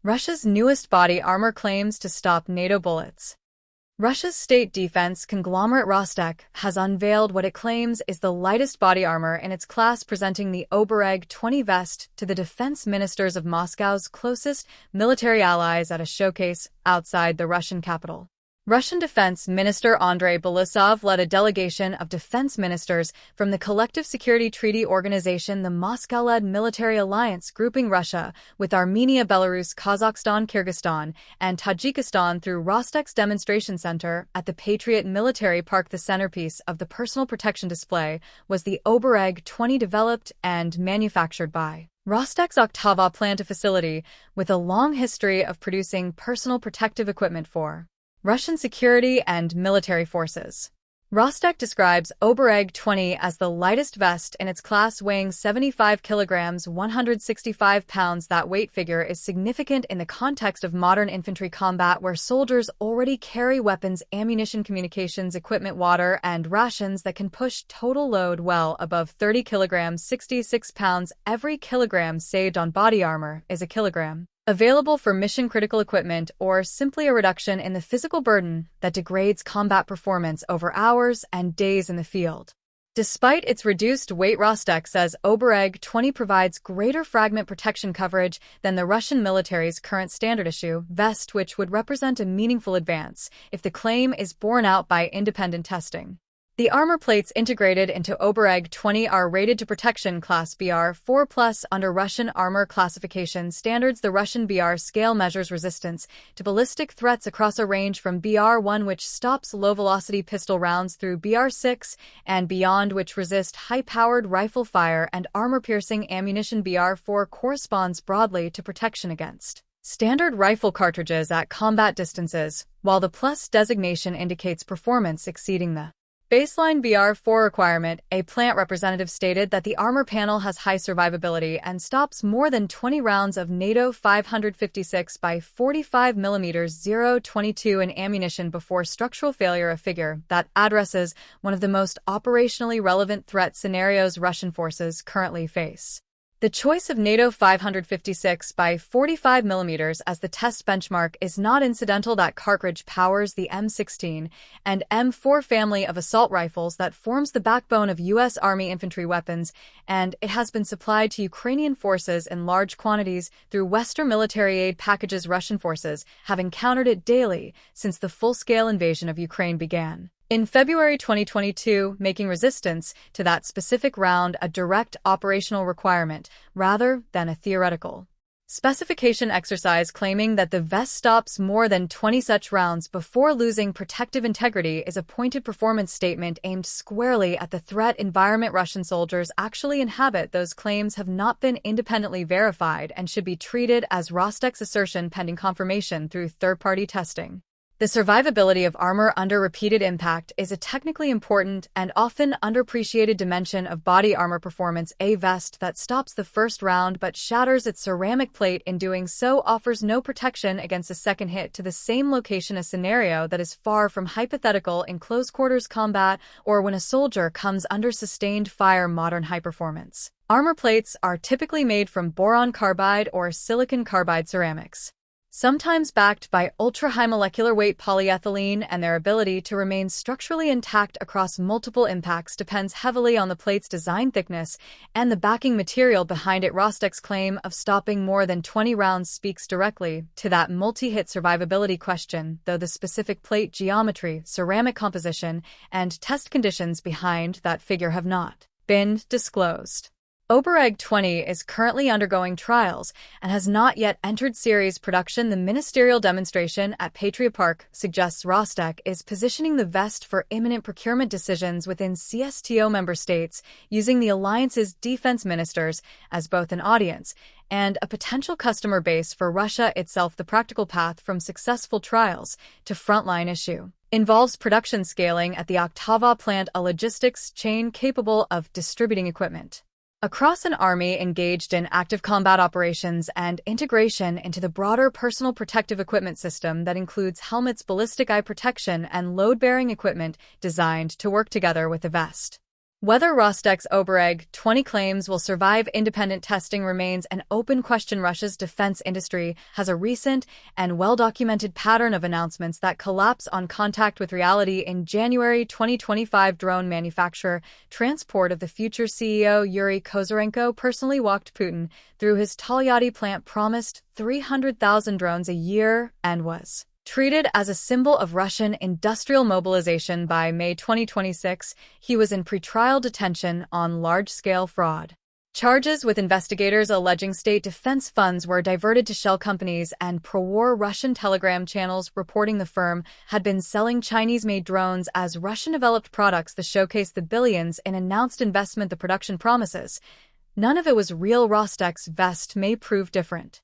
Russia's newest body armor claims to stop NATO bullets. Russia's state defense conglomerate Rostec has unveiled what it claims is the lightest body armor in its class, presenting the Obereg 20 vest to the defense ministers of Moscow's closest military allies at a showcase outside the Russian capital. Russian Defense Minister Andrei Belousov led a delegation of defense ministers from the Collective Security Treaty Organization, the Moscow-led military alliance grouping Russia with Armenia, Belarus, Kazakhstan, Kyrgyzstan, and Tajikistan through Rostec's demonstration center at the Patriot Military Park. The centerpiece of the personal protection display was the Obereg 20, developed and manufactured by Rostec's Oktava plant, a facility with a long history of producing personal protective equipment for Russian security and military forces. Rostec describes Obereg 20 as the lightest vest in its class, weighing 75 kilograms, 165 pounds. That weight figure is significant in the context of modern infantry combat, where soldiers already carry weapons, ammunition, communications equipment, water, and rations that can push total load well above 30 kilograms, 66 pounds. Every kilogram saved on body armor is a kilogram available for mission-critical equipment, or simply a reduction in the physical burden that degrades combat performance over hours and days in the field. Despite its reduced weight, Rostec says Obereg 20 provides greater fragment protection coverage than the Russian military's current standard-issue vest, which would represent a meaningful advance if the claim is borne out by independent testing. The armor plates integrated into Obereg 20 are rated to protection class BR4+ under Russian armor classification standards. The Russian BR scale measures resistance to ballistic threats across a range from BR1, which stops low-velocity pistol rounds, through BR6 and beyond, which resist high-powered rifle fire and armor-piercing ammunition. BR4 corresponds broadly to protection against standard rifle cartridges at combat distances, while the plus designation indicates performance exceeding the baseline BR4 requirement. A plant representative stated that the armor panel has high survivability and stops more than 20 rounds of NATO 556 by 45 mm 022 in ammunition before structural failure, a figure that addresses one of the most operationally relevant threat scenarios Russian forces currently face. The choice of NATO 556 by 45 mm as the test benchmark is not incidental. That cartridge powers the M16 and M4 family of assault rifles that forms the backbone of U.S. Army infantry weapons, and it has been supplied to Ukrainian forces in large quantities through Western military aid packages. Russian forces have encountered it daily since the full-scale invasion of Ukraine began in February 2022, making resistance to that specific round a direct operational requirement rather than a theoretical specification exercise, claiming that the vest stops more than 20 such rounds before losing protective integrity is a pointed performance statement aimed squarely at the threat environment Russian soldiers actually inhabit. Those claims have not been independently verified and should be treated as Rostec's assertion pending confirmation through third-party testing. The survivability of armor under repeated impact is a technically important and often underappreciated dimension of body armor performance. A vest that stops the first round but shatters its ceramic plate in doing so offers no protection against a second hit to the same location, a scenario that is far from hypothetical in close-quarters combat or when a soldier comes under sustained fire. Modern high-performance armor plates are typically made from boron carbide or silicon carbide ceramics, sometimes backed by ultra-high molecular weight polyethylene, and their ability to remain structurally intact across multiple impacts depends heavily on the plate's design thickness and the backing material behind it. Rostec's claim of stopping more than 20 rounds speaks directly to that multi-hit survivability question, though the specific plate geometry, ceramic composition, and test conditions behind that figure have not been disclosed. Obereg 20 is currently undergoing trials and has not yet entered series production. The ministerial demonstration at Patriot Park suggests Rostec is positioning the vest for imminent procurement decisions within CSTO member states, using the alliance's defense ministers as both an audience and a potential customer base for Russia itself. The practical path from successful trials to frontline issue involves production scaling at the Oktava plant, a logistics chain capable of distributing equipment across an army engaged in active combat operations, and integration into the broader personal protective equipment system that includes helmets, ballistic eye protection, and load-bearing equipment designed to work together with the vest. Whether Rostec's Obereg 20 claims will survive independent testing remains an open question. Russia's defense industry has a recent and well-documented pattern of announcements that collapse on contact with reality. In January 2025, drone manufacturer Transport of the Future CEO Yuri Kozarenko personally walked Putin through his Tolyatti plant, promised 300,000 drones a year, and was treated as a symbol of Russian industrial mobilization. By May 2026, he was in pretrial detention on large-scale fraud charges, with investigators alleging state defense funds were diverted to shell companies and pro-war Russian Telegram channels reporting the firm had been selling Chinese-made drones as Russian-developed products that showcased the billions in announced investment the production promises. None of it was real. Rostec's vest may prove different.